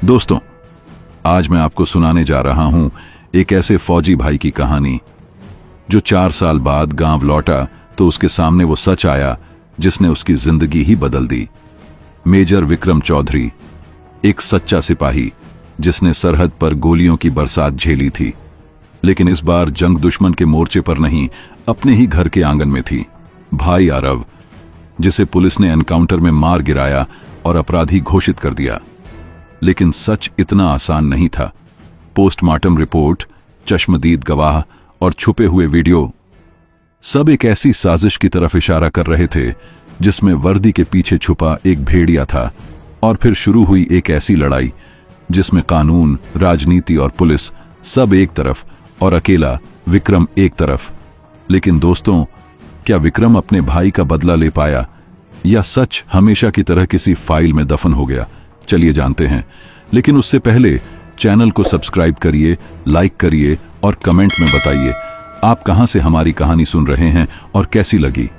दोस्तों, आज मैं आपको सुनाने जा रहा हूं एक ऐसे फौजी भाई की कहानी जो 4 साल बाद गांव लौटा तो उसके सामने वो सच आया जिसने उसकी जिंदगी ही बदल दी। मेजर विक्रम चौधरी, एक सच्चा सिपाही जिसने सरहद पर गोलियों की बरसात झेली थी, लेकिन इस बार जंग दुश्मन के मोर्चे पर नहीं, अपने ही घर के आंगन में थी। भाई आरव, जिसे पुलिस ने एनकाउंटर में मार गिराया और अपराधी घोषित कर दिया। लेकिन सच इतना आसान नहीं था। पोस्टमार्टम रिपोर्ट, चश्मदीद गवाह और छुपे हुए वीडियो, सब एक ऐसी साजिश की तरफ इशारा कर रहे थे जिसमें वर्दी के पीछे छुपा एक भेड़िया था। और फिर शुरू हुई एक ऐसी लड़ाई जिसमें कानून, राजनीति और पुलिस सब एक तरफ और अकेला विक्रम एक तरफ। लेकिन दोस्तों, क्या विक्रम अपने भाई का बदला ले पाया या सच हमेशा की तरह किसी फाइल में दफन हो गया? चलिए जानते हैं। लेकिन उससे पहले चैनल को सब्सक्राइब करिए, लाइक करिए और कमेंट में बताइए आप कहां से हमारी कहानी सुन रहे हैं और कैसी लगी।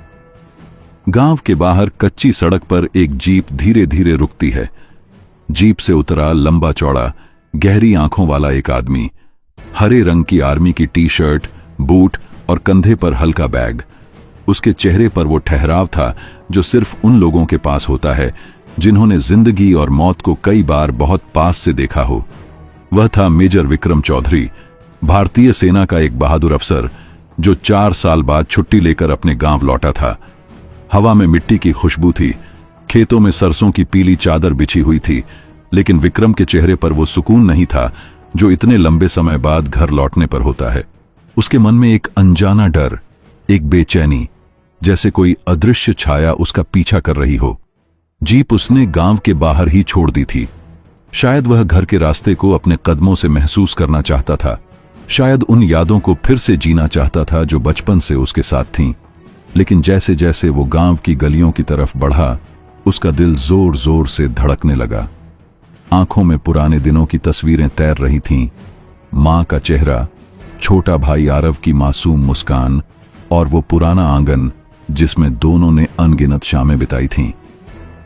गांव के बाहर कच्ची सड़क पर एक जीप धीरे धीरे रुकती है। जीप से उतरा लंबा चौड़ा, गहरी आंखों वाला एक आदमी, हरे रंग की आर्मी की टी शर्ट, बूट और कंधे पर हल्का बैग। उसके चेहरे पर वो ठहराव था जो सिर्फ उन लोगों के पास होता है जिन्होंने जिंदगी और मौत को कई बार बहुत पास से देखा हो। वह था मेजर विक्रम चौधरी, भारतीय सेना का एक बहादुर अफसर जो 4 साल बाद छुट्टी लेकर अपने गांव लौटा था। हवा में मिट्टी की खुशबू थी, खेतों में सरसों की पीली चादर बिछी हुई थी, लेकिन विक्रम के चेहरे पर वो सुकून नहीं था जो इतने लंबे समय बाद घर लौटने पर होता है। उसके मन में एक अनजाना डर, एक बेचैनी, जैसे कोई अदृश्य छाया उसका पीछा कर रही हो। जीप उसने गांव के बाहर ही छोड़ दी थी। शायद वह घर के रास्ते को अपने कदमों से महसूस करना चाहता था, शायद उन यादों को फिर से जीना चाहता था जो बचपन से उसके साथ थीं। लेकिन जैसे जैसे वो गांव की गलियों की तरफ बढ़ा, उसका दिल जोर जोर से धड़कने लगा। आंखों में पुराने दिनों की तस्वीरें तैर रही थीं, मां का चेहरा, छोटा भाई आरव की मासूम मुस्कान और वो पुराना आंगन जिसमें दोनों ने अनगिनत शामें बिताई थीं।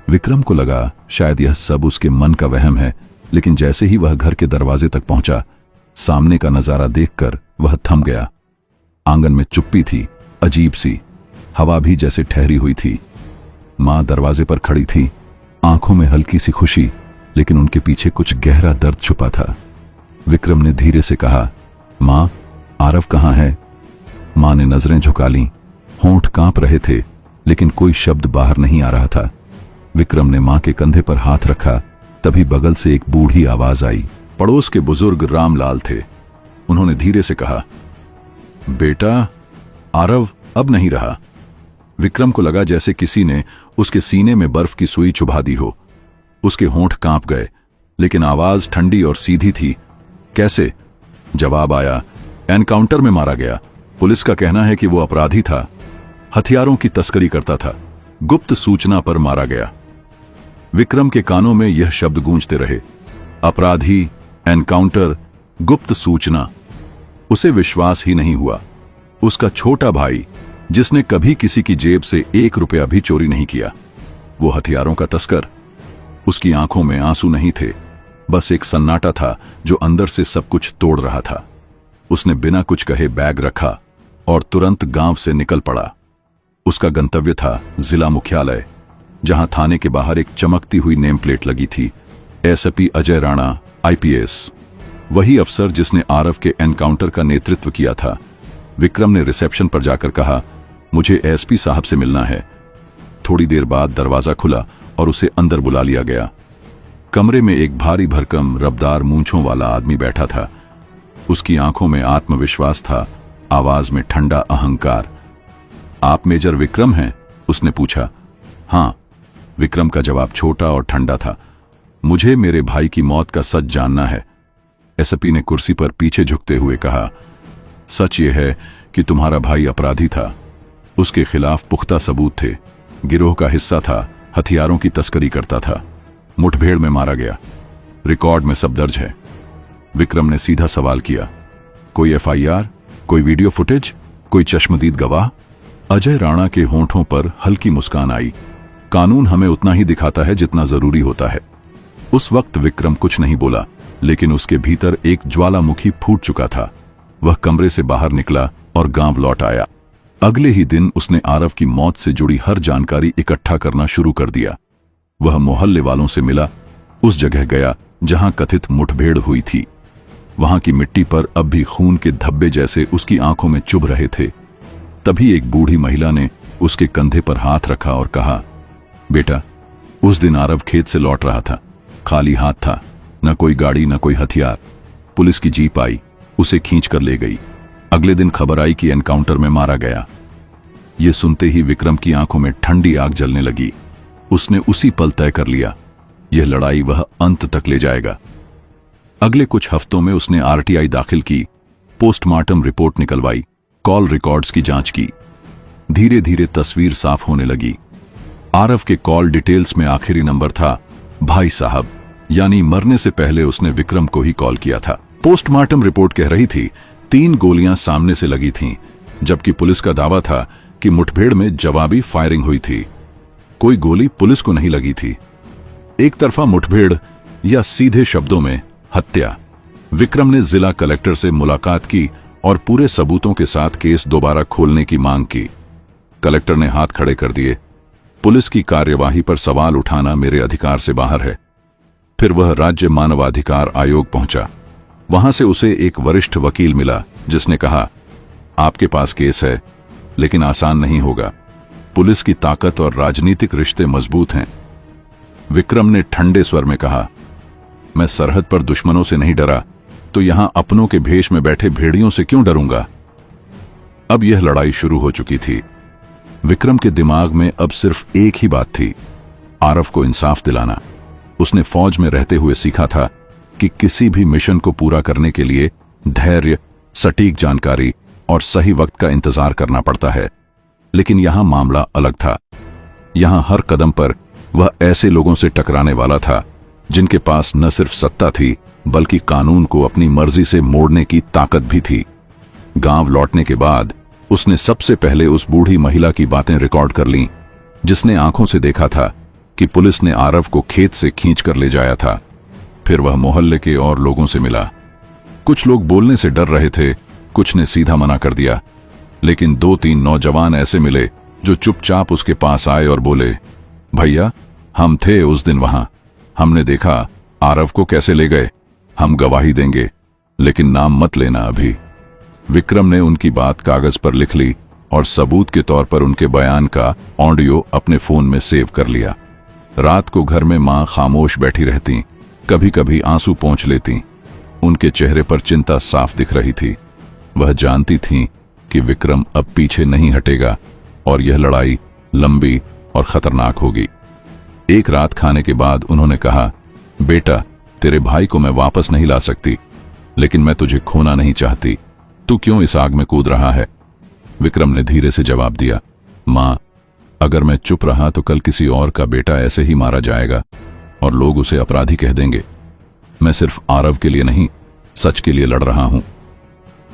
विक्रम को लगा शायद यह सब उसके मन का वहम है, लेकिन जैसे ही वह घर के दरवाजे तक पहुंचा, सामने का नजारा देखकर वह थम गया। आंगन में चुप्पी थी, अजीब सी, हवा भी जैसे ठहरी हुई थी। मां दरवाजे पर खड़ी थी, आंखों में हल्की सी खुशी, लेकिन उनके पीछे कुछ गहरा दर्द छुपा था। विक्रम ने धीरे से कहा, मां, आरव कहां है? मां ने नजरें झुका लीं, होंठ कांप रहे थे, लेकिन कोई शब्द बाहर नहीं आ रहा था। विक्रम ने मां के कंधे पर हाथ रखा, तभी बगल से एक बूढ़ी आवाज आई। पड़ोस के बुजुर्ग रामलाल थे। उन्होंने धीरे से कहा, बेटा, आरव अब नहीं रहा। विक्रम को लगा जैसे किसी ने उसके सीने में बर्फ की सुई चुभा दी हो। उसके होंठ कांप गए, लेकिन आवाज ठंडी और सीधी थी। कैसे? जवाब आया, एनकाउंटर में मारा गया। पुलिस का कहना है कि वो अपराधी था, हथियारों की तस्करी करता था, गुप्त सूचना पर मारा गया। विक्रम के कानों में यह शब्द गूंजते रहे, अपराधी, एनकाउंटर, गुप्त सूचना। उसे विश्वास ही नहीं हुआ। उसका छोटा भाई, जिसने कभी किसी की जेब से 1 रुपया भी चोरी नहीं किया, वो हथियारों का तस्कर। उसकी आंखों में आंसू नहीं थे, बस एक सन्नाटा था जो अंदर से सब कुछ तोड़ रहा था। उसने बिना कुछ कहे बैग रखा और तुरंत गांव से निकल पड़ा। उसका गंतव्य था जिला मुख्यालय, जहां थाने के बाहर एक चमकती हुई नेम प्लेट लगी थी, एसपी अजय राणा, आईपीएस। वही अफसर जिसने आरव के एनकाउंटर का नेतृत्व किया था। विक्रम ने रिसेप्शन पर जाकर कहा, मुझे एसपी साहब से मिलना है। थोड़ी देर बाद दरवाजा खुला और उसे अंदर बुला लिया गया। कमरे में एक भारी भरकम रबदार मूंछों वाला आदमी बैठा था। उसकी आंखों में आत्मविश्वास था, आवाज में ठंडा अहंकार। आप मेजर विक्रम हैं? उसने पूछा। हां, विक्रम का जवाब छोटा और ठंडा था। मुझे मेरे भाई की मौत का सच जानना है। एसपी ने कुर्सी पर पीछे झुकते हुए कहा, सच यह है कि तुम्हारा भाई अपराधी था। उसके खिलाफ पुख्ता सबूत थे, गिरोह का हिस्सा था, हथियारों की तस्करी करता था, मुठभेड़ में मारा गया, रिकॉर्ड में सब दर्ज है। विक्रम ने सीधा सवाल किया, कोई एफआईआर, कोई वीडियो फुटेज, कोई चश्मदीद गवाह? अजय राणा के होंठों पर हल्की मुस्कान आई। कानून हमें उतना ही दिखाता है जितना जरूरी होता है। उस वक्त विक्रम कुछ नहीं बोला, लेकिन उसके भीतर एक ज्वालामुखी फूट चुका था। वह कमरे से बाहर निकला और गांव लौट आया। अगले ही दिन उसने आरव की मौत से जुड़ी हर जानकारी इकट्ठा करना शुरू कर दिया। वह मोहल्ले वालों से मिला, उस जगह गया जहां कथित मुठभेड़ हुई थी। वहां की मिट्टी पर अब भी खून के धब्बे जैसे उसकी आंखों में चुभ रहे थे। तभी एक बूढ़ी महिला ने उसके कंधे पर हाथ रखा और कहा, बेटा, उस दिन आरव खेत से लौट रहा था, खाली हाथ था, न कोई गाड़ी न कोई हथियार। पुलिस की जीप आई, उसे खींच कर ले गई। अगले दिन खबर आई कि एनकाउंटर में मारा गया। ये सुनते ही विक्रम की आंखों में ठंडी आग जलने लगी। उसने उसी पल तय कर लिया, यह लड़ाई वह अंत तक ले जाएगा। अगले कुछ हफ्तों में उसने आरटीआई दाखिल की, पोस्टमार्टम रिपोर्ट निकलवाई, कॉल रिकॉर्ड्स की जांच की। धीरे धीरे तस्वीर साफ होने लगी। आरव के कॉल डिटेल्स में आखिरी नंबर था भाई साहब, यानी मरने से पहले उसने विक्रम को ही कॉल किया था। पोस्टमार्टम रिपोर्ट कह रही थी 3 गोलियां सामने से लगी थीं, जबकि पुलिस का दावा था कि मुठभेड़ में जवाबी फायरिंग हुई थी। कोई गोली पुलिस को नहीं लगी थी। एक तरफा मुठभेड़ या सीधे शब्दों में हत्या। विक्रम ने जिला कलेक्टर से मुलाकात की और पूरे सबूतों के साथ केस दोबारा खोलने की मांग की। कलेक्टर ने हाथ खड़े कर दिए, पुलिस की कार्यवाही पर सवाल उठाना मेरे अधिकार से बाहर है। फिर वह राज्य मानवाधिकार आयोग पहुंचा। वहां से उसे एक वरिष्ठ वकील मिला, जिसने कहा, आपके पास केस है, लेकिन आसान नहीं होगा। पुलिस की ताकत और राजनीतिक रिश्ते मजबूत हैं। विक्रम ने ठंडे स्वर में कहा, मैं सरहद पर दुश्मनों से नहीं डरा, तो यहां अपनों के भेष में बैठे भेड़ियों से क्यों डरूंगा। अब यह लड़ाई शुरू हो चुकी थी। विक्रम के दिमाग में अब सिर्फ एक ही बात थी, आरव को इंसाफ दिलाना। उसने फौज में रहते हुए सीखा था कि किसी भी मिशन को पूरा करने के लिए धैर्य, सटीक जानकारी और सही वक्त का इंतजार करना पड़ता है। लेकिन यहां मामला अलग था। यहां हर कदम पर वह ऐसे लोगों से टकराने वाला था जिनके पास न सिर्फ सत्ता थी, बल्कि कानून को अपनी मर्जी से मोड़ने की ताकत भी थी। गांव लौटने के बाद उसने सबसे पहले उस बूढ़ी महिला की बातें रिकॉर्ड कर लीं, जिसने आंखों से देखा था कि पुलिस ने आरव को खेत से खींच कर ले जाया था। फिर वह मोहल्ले के और लोगों से मिला। कुछ लोग बोलने से डर रहे थे, कुछ ने सीधा मना कर दिया, लेकिन 2-3 नौजवान ऐसे मिले जो चुपचाप उसके पास आए और बोले, भैया, हम थे उस दिन वहां, हमने देखा आरव को कैसे ले गए, हम गवाही देंगे, लेकिन नाम मत लेना अभी। विक्रम ने उनकी बात कागज पर लिख ली और सबूत के तौर पर उनके बयान का ऑडियो अपने फोन में सेव कर लिया। रात को घर में मां खामोश बैठी रहती, कभी कभी आंसू पोंछ लेती। उनके चेहरे पर चिंता साफ दिख रही थी। वह जानती थीं कि विक्रम अब पीछे नहीं हटेगा और यह लड़ाई लंबी और खतरनाक होगी। एक रात खाने के बाद उन्होंने कहा, बेटा, तेरे भाई को मैं वापस नहीं ला सकती, लेकिन मैं तुझे खोना नहीं चाहती। तू क्यों इस आग में कूद रहा है? विक्रम ने धीरे से जवाब दिया, मां, अगर मैं चुप रहा तो कल किसी और का बेटा ऐसे ही मारा जाएगा और लोग उसे अपराधी कह देंगे। मैं सिर्फ आरव के लिए नहीं, सच के लिए लड़ रहा हूं।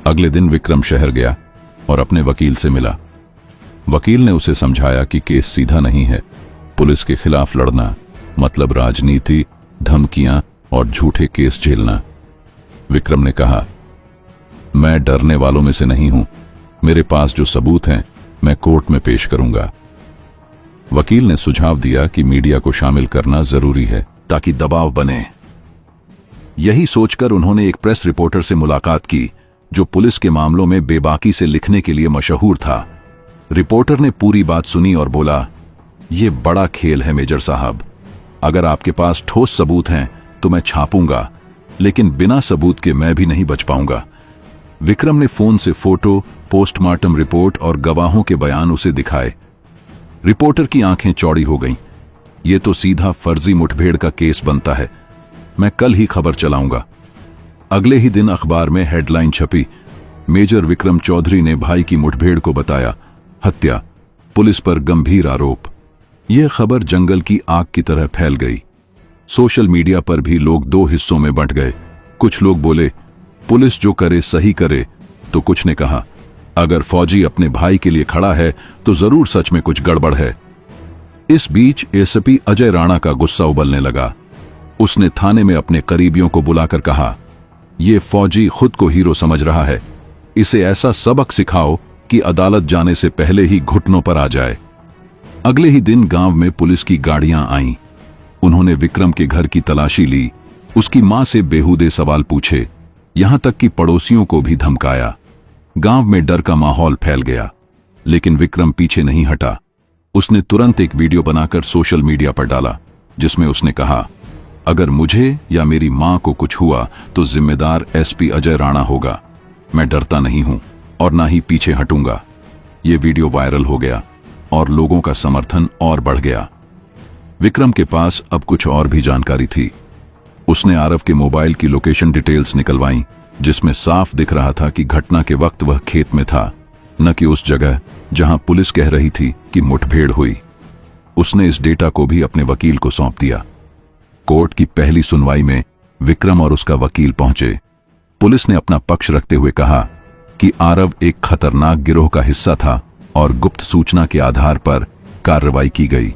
अगले दिन विक्रम शहर गया और अपने वकील से मिला। वकील ने उसे समझाया कि केस सीधा नहीं है। पुलिस के खिलाफ लड़ना मतलब राजनीति, धमकियां और झूठे केस झेलना। विक्रम ने कहा, मैं डरने वालों में से नहीं हूं, मेरे पास जो सबूत हैं मैं कोर्ट में पेश करूंगा। वकील ने सुझाव दिया कि मीडिया को शामिल करना जरूरी है ताकि दबाव बने। यही सोचकर उन्होंने एक प्रेस रिपोर्टर से मुलाकात की जो पुलिस के मामलों में बेबाकी से लिखने के लिए मशहूर था। रिपोर्टर ने पूरी बात सुनी और बोला, यह बड़ा खेल है मेजर साहब, अगर आपके पास ठोस सबूत हैं तो मैं छापूंगा, लेकिन बिना सबूत के मैं भी नहीं बच पाऊंगा। विक्रम ने फोन से फोटो, पोस्टमार्टम रिपोर्ट और गवाहों के बयान उसे दिखाए। रिपोर्टर की आंखें चौड़ी हो गईं। यह तो सीधा फर्जी मुठभेड़ का केस बनता है, मैं कल ही खबर चलाऊंगा। अगले ही दिन अखबार में हेडलाइन छपी, मेजर विक्रम चौधरी ने भाई की मुठभेड़ को बताया हत्या, पुलिस पर गंभीर आरोप। यह खबर जंगल की आग की तरह फैल गई। सोशल मीडिया पर भी लोग 2 हिस्सों में बंट गए। कुछ लोग बोले, पुलिस जो करे सही करे, तो कुछ ने कहा, अगर फौजी अपने भाई के लिए खड़ा है तो जरूर सच में कुछ गड़बड़ है। इस बीच एसपी अजय राणा का गुस्सा उबलने लगा। उसने थाने में अपने करीबियों को बुलाकर कहा, यह फौजी खुद को हीरो समझ रहा है, इसे ऐसा सबक सिखाओ कि अदालत जाने से पहले ही घुटनों पर आ जाए। अगले ही दिन गांव में पुलिस की गाड़ियां आईं। उन्होंने विक्रम के घर की तलाशी ली, उसकी मां से बेहूदे सवाल पूछे, यहां तक कि पड़ोसियों को भी धमकाया। गांव में डर का माहौल फैल गया, लेकिन विक्रम पीछे नहीं हटा। उसने तुरंत एक वीडियो बनाकर सोशल मीडिया पर डाला, जिसमें उसने कहा, अगर मुझे या मेरी मां को कुछ हुआ तो जिम्मेदार एसपी अजय राणा होगा। मैं डरता नहीं हूं और ना ही पीछे हटूंगा। यह वीडियो वायरल हो गया और लोगों का समर्थन और बढ़ गया। विक्रम के पास अब कुछ और भी जानकारी थी। उसने आरव के मोबाइल की लोकेशन डिटेल्स निकलवाई, जिसमें साफ दिख रहा था कि घटना के वक्त वह खेत में था, न कि उस जगह जहां पुलिस कह रही थी कि मुठभेड़ हुई। उसने इस डेटा को भी अपने वकील को सौंप दिया। कोर्ट की पहली सुनवाई में विक्रम और उसका वकील पहुंचे। पुलिस ने अपना पक्ष रखते हुए कहा कि आरव एक खतरनाक गिरोह का हिस्सा था और गुप्त सूचना के आधार पर कार्रवाई की गई।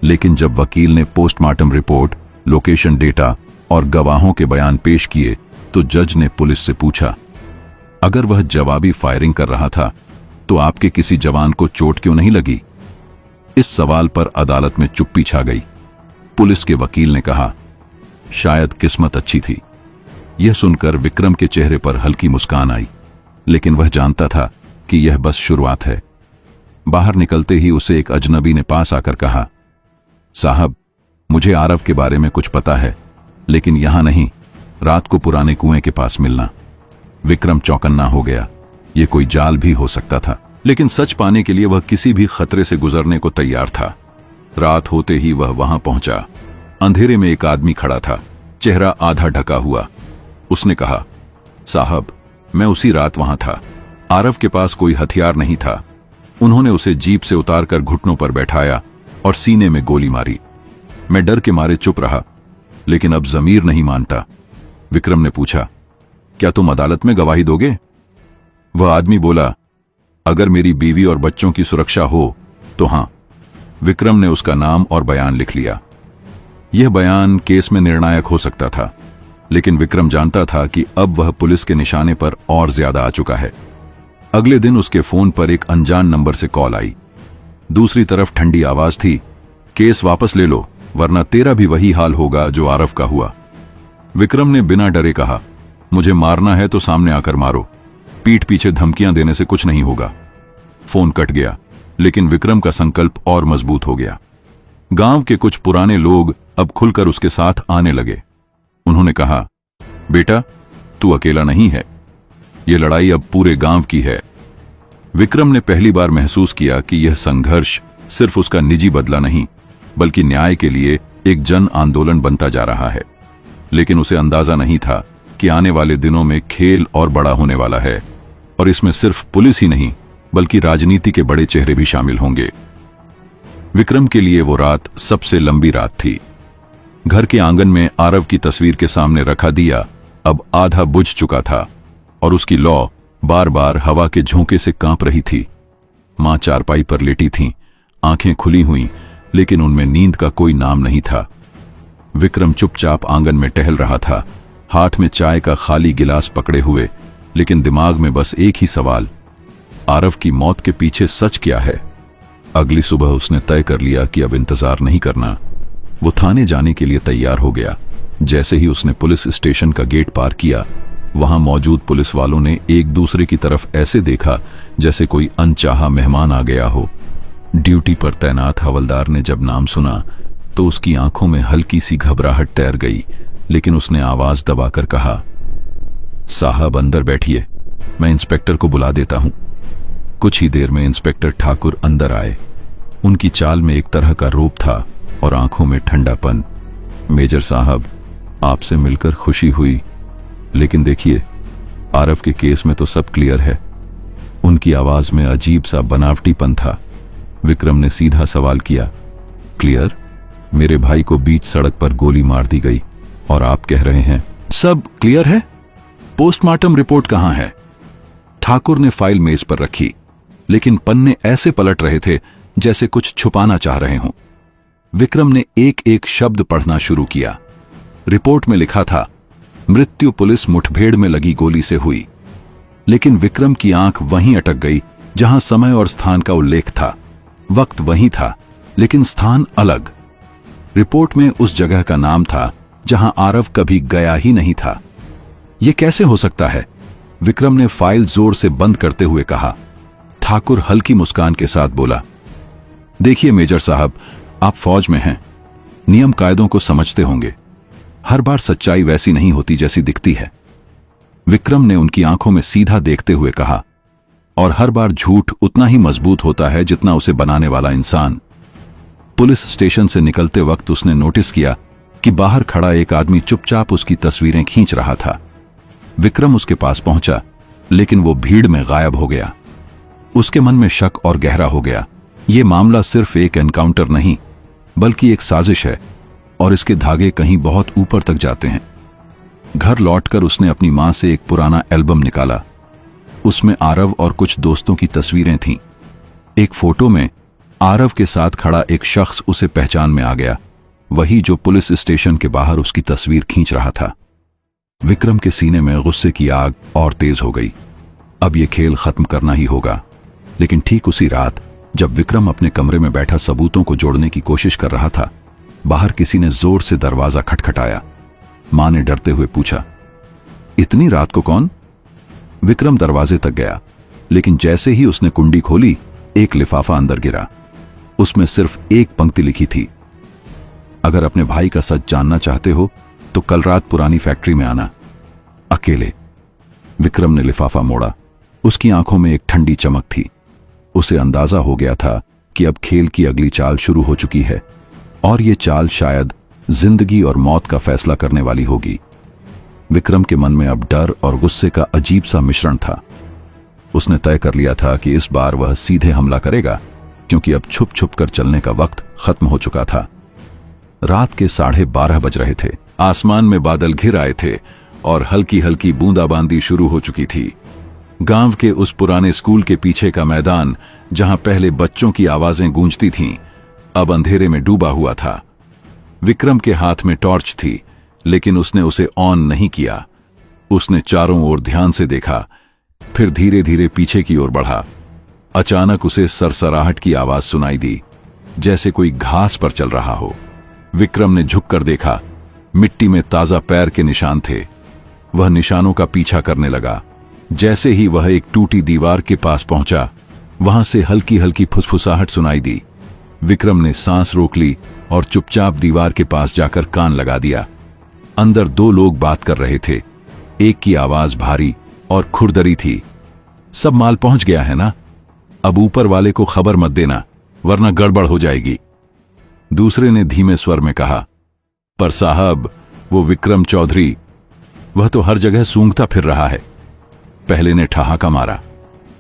लेकिन जब वकील ने पोस्टमार्टम रिपोर्ट, लोकेशन डेटा और गवाहों के बयान पेश किए तो जज ने पुलिस से पूछा, अगर वह जवाबी फायरिंग कर रहा था तो आपके किसी जवान को चोट क्यों नहीं लगी? इस सवाल पर अदालत में चुप्पी छा गई। पुलिस के वकील ने कहा, शायद किस्मत अच्छी थी। यह सुनकर विक्रम के चेहरे पर हल्की मुस्कान आई, लेकिन वह जानता था कि यह बस शुरुआत है। बाहर निकलते ही उसे एक अजनबी ने पास आकर कहा, साहब, मुझे आरव के बारे में कुछ पता है, लेकिन यहां नहीं, रात को पुराने कुएं के पास मिलना। विक्रम चौकन्ना हो गया। यह कोई जाल भी हो सकता था, लेकिन सच पाने के लिए वह किसी भी खतरे से गुजरने को तैयार था। रात होते ही वह वहां पहुंचा। अंधेरे में एक आदमी खड़ा था, चेहरा आधा ढका हुआ। उसने कहा, साहब, मैं उसी रात वहां था। आरव के पास कोई हथियार नहीं था। उन्होंने उसे जीप से उतारकर घुटनों पर बैठाया और सीने में गोली मारी। मैं डर के मारे चुप रहा, लेकिन अब जमीर नहीं मानता। विक्रम ने पूछा, क्या तुम अदालत में गवाही दोगे? वह आदमी बोला, अगर मेरी बीवी और बच्चों की सुरक्षा हो तो हां। विक्रम ने उसका नाम और बयान लिख लिया। यह बयान केस में निर्णायक हो सकता था, लेकिन विक्रम जानता था कि अब वह पुलिस के निशाने पर और ज्यादा आ चुका है। अगले दिन उसके फोन पर एक अनजान नंबर से कॉल आई। दूसरी तरफ ठंडी आवाज थी, केस वापस ले लो, वरना तेरा भी वही हाल होगा जो आरव का हुआ। विक्रम ने बिना डरे कहा, मुझे मारना है तो सामने आकर मारो, पीठ पीछे धमकियां देने से कुछ नहीं होगा। फोन कट गया, लेकिन विक्रम का संकल्प और मजबूत हो गया। गांव के कुछ पुराने लोग अब खुलकर उसके साथ आने लगे। उन्होंने कहा, बेटा, तू अकेला नहीं है, यह लड़ाई अब पूरे गांव की है। विक्रम ने पहली बार महसूस किया कि यह संघर्ष सिर्फ उसका निजी बदला नहीं, बल्कि न्याय के लिए एक जन आंदोलन बनता जा रहा है। लेकिन उसे अंदाजा नहीं था कि आने वाले दिनों में खेल और बड़ा होने वाला है, और इसमें सिर्फ पुलिस ही नहीं, बल्कि राजनीति के बड़े चेहरे भी शामिल होंगे। विक्रम के लिए वो रात सबसे लंबी रात थी। घर के आंगन में आरव की तस्वीर के सामने रखा दिया अब आधा बुझ चुका था, और उसकी लौ बार बार हवा के झोंके से कांप रही थी। मां चारपाई पर लेटी थीं, आंखें खुली हुईं, लेकिन उनमें नींद का कोई नाम नहीं था। विक्रम चुपचाप आंगन में टहल रहा था, हाथ में चाय का खाली गिलास पकड़े हुए, लेकिन दिमाग में बस एक ही सवाल, आरव की मौत के पीछे सच क्या है? अगली सुबह उसने तय कर लिया कि अब इंतजार नहीं करना। वो थाने जाने के लिए तैयार हो गया। जैसे ही उसने पुलिस स्टेशन का गेट पार किया, वहां मौजूद पुलिस वालों ने एक दूसरे की तरफ ऐसे देखा जैसे कोई अनचाहा मेहमान आ गया हो। ड्यूटी पर तैनात हवलदार ने जब नाम सुना तो उसकी आंखों में हल्की सी घबराहट तैर गई, लेकिन उसने आवाज दबाकर कहा, साहब अंदर बैठिए, मैं इंस्पेक्टर को बुला देता हूं। कुछ ही देर में इंस्पेक्टर ठाकुर अंदर आए। उनकी चाल में एक तरह का रूप था और आंखों में ठंडापन। मेजर साहब, आपसे मिलकर खुशी हुई, लेकिन देखिए, आरव के केस में तो सब क्लियर है। उनकी आवाज में अजीब सा बनावटीपन था। विक्रम ने सीधा सवाल किया, क्लियर? मेरे भाई को बीच सड़क पर गोली मार दी गई और आप कह रहे हैं सब क्लियर है? पोस्टमार्टम रिपोर्ट कहां है? ठाकुर ने फाइल मेज पर रखी, लेकिन पन्ने ऐसे पलट रहे थे जैसे कुछ छुपाना चाह रहे हों। विक्रम ने एक एक शब्द पढ़ना शुरू किया। रिपोर्ट में लिखा था, मृत्यु पुलिस मुठभेड़ में लगी गोली से हुई। लेकिन विक्रम की आंख वहीं अटक गई जहां समय और स्थान का उल्लेख था। वक्त वही था, लेकिन स्थान अलग। रिपोर्ट में उस जगह का नाम था जहां आरव कभी गया ही नहीं था। यह कैसे हो सकता है? विक्रम ने फाइल जोर से बंद करते हुए कहा। ठाकुर हल्की मुस्कान के साथ बोला, देखिए मेजर साहब, आप फौज में हैं, नियम कायदों को समझते होंगे। हर बार सच्चाई वैसी नहीं होती जैसी दिखती है। विक्रम ने उनकी आंखों में सीधा देखते हुए कहा, और हर बार झूठ उतना ही मजबूत होता है जितना उसे बनाने वाला इंसान। पुलिस स्टेशन से निकलते वक्त उसने नोटिस किया कि बाहर खड़ा एक आदमी चुपचाप उसकी तस्वीरें खींच रहा था। विक्रम उसके पास पहुंचा, लेकिन वो भीड़ में गायब हो गया। उसके मन में शक और गहरा हो गया। यह मामला सिर्फ एक एनकाउंटर नहीं, बल्कि एक साजिश है, और इसके धागे कहीं बहुत ऊपर तक जाते हैं। घर लौटकर उसने अपनी मां से एक पुराना एल्बम निकाला। उसमें आरव और कुछ दोस्तों की तस्वीरें थीं। एक फोटो में आरव के साथ खड़ा एक शख्स उसे पहचान में आ गया, वही जो पुलिस स्टेशन के बाहर उसकी तस्वीर खींच रहा था। विक्रम के सीने में गुस्से की आग और तेज हो गई। अब यह खेल खत्म करना ही होगा। लेकिन ठीक उसी रात जब विक्रम अपने कमरे में बैठा सबूतों को जोड़ने की कोशिश कर रहा था, बाहर किसी ने जोर से दरवाजा खटखटाया। मां ने डरते हुए पूछा, इतनी रात को कौन? विक्रम दरवाजे तक गया, लेकिन जैसे ही उसने कुंडी खोली, एक लिफाफा अंदर गिरा। उसमें सिर्फ एक पंक्ति लिखी थी, अगर अपने भाई का सच जानना चाहते हो तो कल रात पुरानी फैक्ट्री में आना, अकेले। विक्रम ने लिफाफा मोड़ा। उसकी आंखों में एक ठंडी चमक थी। उसे अंदाजा हो गया था कि अब खेल की अगली चाल शुरू हो चुकी है, और यह चाल शायद जिंदगी और मौत का फैसला करने वाली होगी। विक्रम के मन में अब डर और गुस्से का अजीब सा मिश्रण था। उसने तय कर लिया था कि इस बार वह सीधे हमला करेगा, क्योंकि अब छुप छुप कर चलने का वक्त खत्म हो चुका था। रात के 12:30 बज रहे थे। आसमान में बादल घिर आए थे और हल्की हल्की बूंदाबांदी शुरू हो चुकी थी। गांव के उस पुराने स्कूल के पीछे का मैदान, जहां पहले बच्चों की आवाजें गूंजती थीं, अब अंधेरे में डूबा हुआ था। विक्रम के हाथ में टॉर्च थी, लेकिन उसने उसे ऑन नहीं किया। उसने चारों ओर ध्यान से देखा, फिर धीरे धीरे पीछे की ओर बढ़ा। अचानक उसे सरसराहट की आवाज सुनाई दी, जैसे कोई घास पर चल रहा हो। विक्रम ने झुककर देखा। मिट्टी में ताजा पैर के निशान थे। वह निशानों का पीछा करने लगा। जैसे ही वह एक टूटी दीवार के पास पहुंचा, वहां से हल्की हल्की फुसफुसाहट सुनाई दी। विक्रम ने सांस रोक ली और चुपचाप दीवार के पास जाकर कान लगा दिया। अंदर 2 लोग बात कर रहे थे। एक की आवाज भारी और खुरदरी थी, सब माल पहुंच गया है ना? अब ऊपर वाले को खबर मत देना, वरना गड़बड़ हो जाएगी। दूसरे ने धीमे स्वर में कहा, पर साहब, वो विक्रम चौधरी, वह तो हर जगह सूंघता फिर रहा है। पहले ने ठहाका मारा,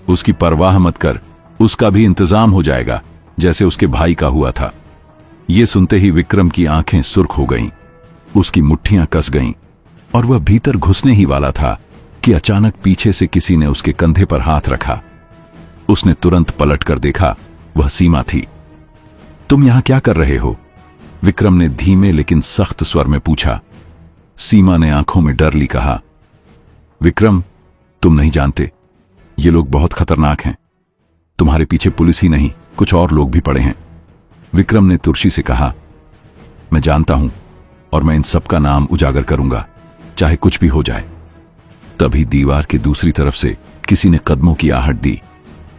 उसकी परवाह मत कर, उसका भी इंतजाम हो जाएगा, जैसे उसके भाई का हुआ था। ये सुनते ही विक्रम की आंखें सुर्ख हो गईं, उसकी मुट्ठियां कस गईं, और वह भीतर घुसने ही वाला था कि अचानक पीछे से किसी ने उसके कंधे पर हाथ रखा। उसने तुरंत पलट कर देखा, वह सीमा थी। तुम यहां क्या कर रहे हो? विक्रम ने धीमे लेकिन सख्त स्वर में पूछा। सीमा ने आंखों में डर ली कहा, विक्रम, तुम नहीं जानते, ये लोग बहुत खतरनाक हैं। तुम्हारे पीछे पुलिस ही नहीं, कुछ और लोग भी पड़े हैं। विक्रम ने तुर्शी से कहा, मैं जानता हूं, और मैं इन सबका नाम उजागर करूंगा, चाहे कुछ भी हो जाए। तभी दीवार की दूसरी तरफ से किसी ने कदमों की आहट दी।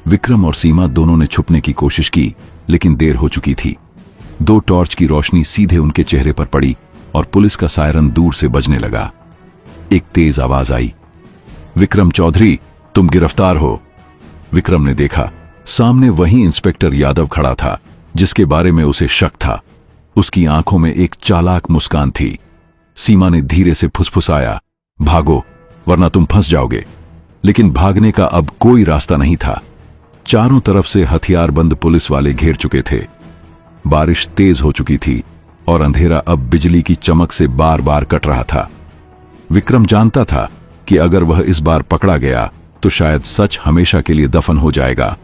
विक्रम और सीमा दोनों ने छुपने की कोशिश की, लेकिन देर हो चुकी थी। 2 टॉर्च की रोशनी सीधे उनके चेहरे पर पड़ी और पुलिस का सायरन दूर से बजने लगा। एक तेज आवाज आई, विक्रम चौधरी, तुम गिरफ्तार हो। विक्रम ने देखा, सामने वही इंस्पेक्टर यादव खड़ा था जिसके बारे में उसे शक था। उसकी आंखों में एक चालाक मुस्कान थी। सीमा ने धीरे से फुसफुसाया, भागो, वरना तुम फंस जाओगे। लेकिन भागने का अब कोई रास्ता नहीं था। चारों तरफ से हथियारबंद पुलिस वाले घेर चुके थे। बारिश तेज हो चुकी थी और अंधेरा अब बिजली की चमक से बार बार कट रहा था। विक्रम जानता था कि अगर वह इस बार पकड़ा गया तो शायद सच हमेशा के लिए दफन हो जाएगा।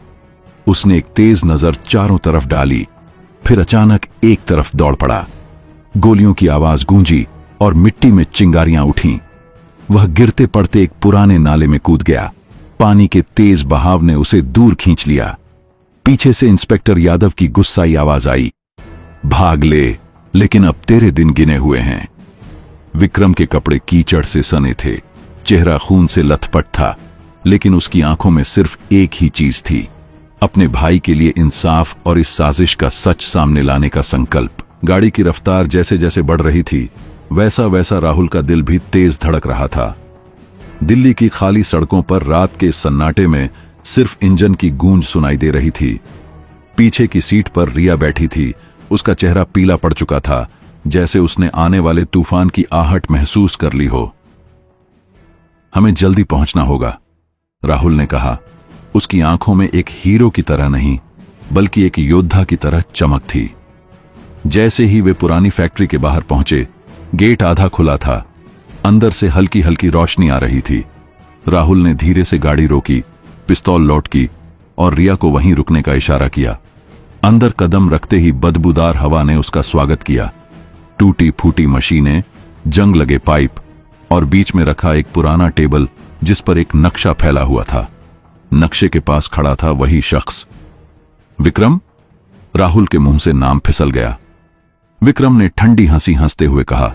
उसने एक तेज नजर चारों तरफ डाली, फिर अचानक एक तरफ दौड़ पड़ा। गोलियों की आवाज गूंजी और मिट्टी में चिंगारियां उठीं। वह गिरते पड़ते एक पुराने नाले में कूद गया। पानी के तेज बहाव ने उसे दूर खींच लिया। पीछे से इंस्पेक्टर यादव की गुस्साई आवाज आई, भाग ले, लेकिन अब तेरे दिन गिने हुए हैं। विक्रम के कपड़े कीचड़ से सने थे, चेहरा खून से लथपथ था, लेकिन उसकी आंखों में सिर्फ एक ही चीज थी, अपने भाई के लिए इंसाफ और इस साजिश का सच सामने लाने का संकल्प। गाड़ी की रफ्तार जैसे जैसे बढ़ रही थी, वैसा वैसा राहुल का दिल भी तेज धड़क रहा था। दिल्ली की खाली सड़कों पर रात के सन्नाटे में सिर्फ इंजन की गूंज सुनाई दे रही थी। पीछे की सीट पर रिया बैठी थी। उसका चेहरा पीला पड़ चुका था, जैसे उसने आने वाले तूफान की आहट महसूस कर ली हो। हमें जल्दी पहुंचना होगा, राहुल ने कहा। उसकी आंखों में एक हीरो की तरह नहीं, बल्कि एक योद्धा की तरह चमक थी। जैसे ही वे पुरानी फैक्ट्री के बाहर पहुंचे, गेट आधा खुला था। अंदर से हल्की हल्की रोशनी आ रही थी। राहुल ने धीरे से गाड़ी रोकी, पिस्तौल लौट की और रिया को वहीं रुकने का इशारा किया। अंदर कदम रखते ही बदबूदार हवा ने उसका स्वागत किया। टूटी फूटी मशीनें, जंग लगे पाइप और बीच में रखा एक पुराना टेबल जिस पर एक नक्शा फैला हुआ था। नक्शे के पास खड़ा था वही शख्स। विक्रम? राहुल के मुंह से नाम फिसल गया। विक्रम ने ठंडी हंसी हंसते हुए कहा,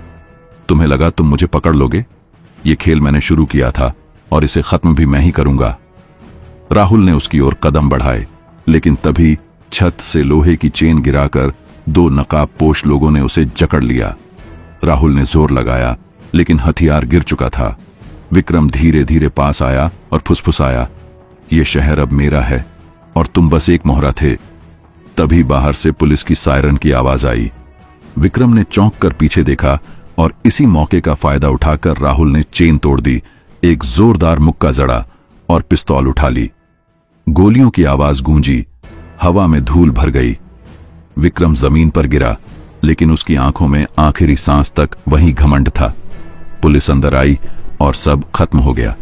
तुम्हें लगा तुम मुझे पकड़ लोगे? ये खेल मैंने शुरू किया था और इसे खत्म भी मैं ही करूंगा। राहुल ने उसकी ओर कदम बढ़ाए, लेकिन तभी छत से लोहे की चेन गिराकर दो नकाबपोश लोगों ने उसे जकड़ लिया। राहुल ने जोर लगाया, लेकिन हथियार गिर चुका था। विक्रम धीरे धीरे पास आया और फुसफुसाया, ये शहर अब मेरा है और तुम बस एक मोहरा थे। तभी बाहर से पुलिस की सायरन की आवाज आई। विक्रम ने चौंक कर पीछे देखा और इसी मौके का फायदा उठाकर राहुल ने चेन तोड़ दी, एक जोरदार मुक्का जड़ा और पिस्तौल उठा ली। गोलियों की आवाज गूंजी, हवा में धूल भर गई। विक्रम जमीन पर गिरा, लेकिन उसकी आंखों में आखिरी सांस तक वही घमंड था। पुलिस अंदर आई और सब खत्म हो गया।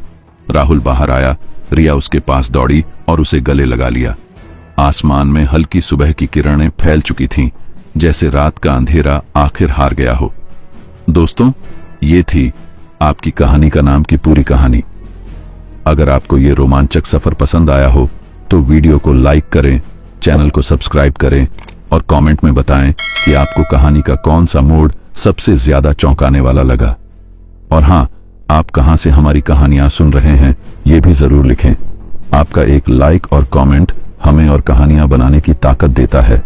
राहुल बाहर आया, रिया उसके पास दौड़ी और उसे गले लगा लिया। आसमान में हल्की सुबह की किरणें फैल चुकी थीं, जैसे रात का अंधेरा आखिर हार गया हो। दोस्तों, ये थी आपकी कहानी का नाम की पूरी कहानी। अगर आपको ये रोमांचक सफर पसंद आया हो तो वीडियो को लाइक करें, चैनल को सब्सक्राइब करें और कमेंट में बताएं कि आपको कहानी का कौन सा मोड़ सबसे ज्यादा चौंकाने वाला लगा। और हां, आप कहां से हमारी कहानियां सुन रहे हैं ये भी जरूर लिखें। आपका एक लाइक और कमेंट हमें और कहानियां बनाने की ताकत देता है।